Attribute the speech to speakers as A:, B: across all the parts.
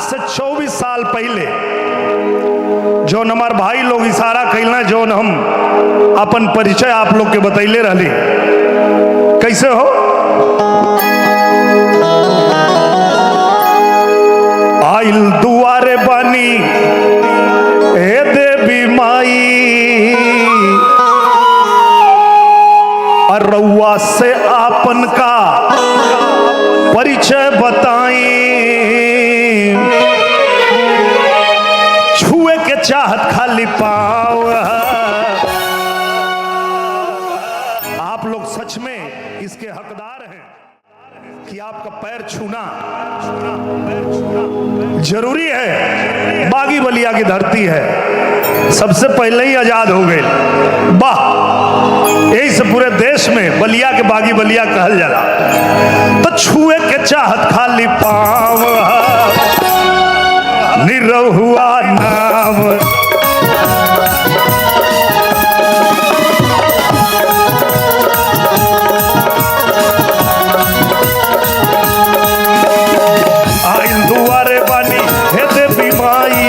A: से 24 साल पहले जो हमार भाई लोग इशारा कैलना, जो हम अपन परिचय आप लोग के बतैले रहली। कैसे हो? आइल दुआरे बानी हे देवी माई, और रउआ से आपन का परिचय बताई। छुए के चाहत खाली पाँव। आप लोग सच में इसके हकदार हैं कि आपका पैर छूना जरूरी है। बागी बलिया की धरती है, सबसे पहले ही आजाद हो गए। वाह, यही से पूरे देश में बलिया के बागी बलिया कहल जाला। तो छुए के चाहत खाली पाँव, निरहुआ नाम। आइल दुआरे बानी हे देवी माई,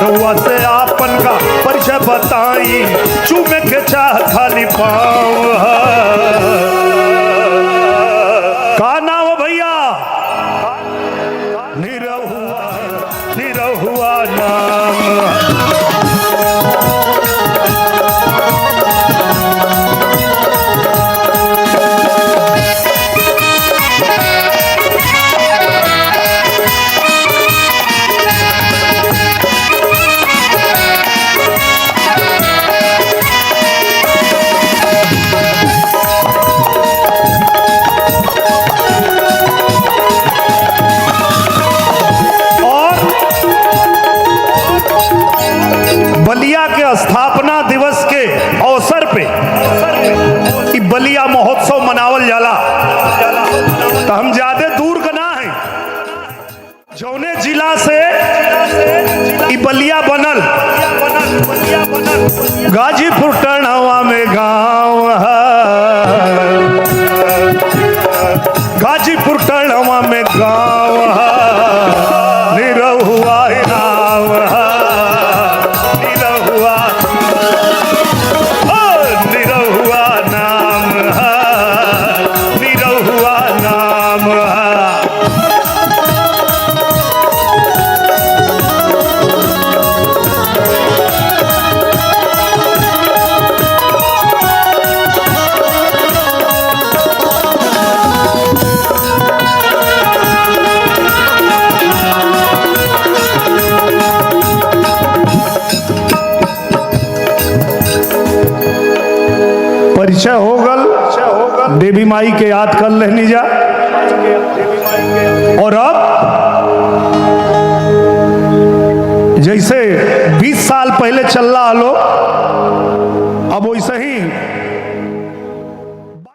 A: रउआ से आपन का परिचय बताई। चूमे के चाहत खाली पाँव। का नाम भैया? निरहुआ, निरहुआ नाम। बलिया के स्थापना दिवस के अवसर पे बलिया महोत्सव मनावल जाला। तो हम ज्यादा दूर का ना है, जौने जिला से बलिया बनल, गाजीपुर टनवा में गांव है। गाजीपुर टनवा में गांव है, निरहुआ नाम है। परिचय हो गल, देवी माई के याद कर लेनी जा। और अब जैसे 20 साल पहले चल रहा लो, अब वैसे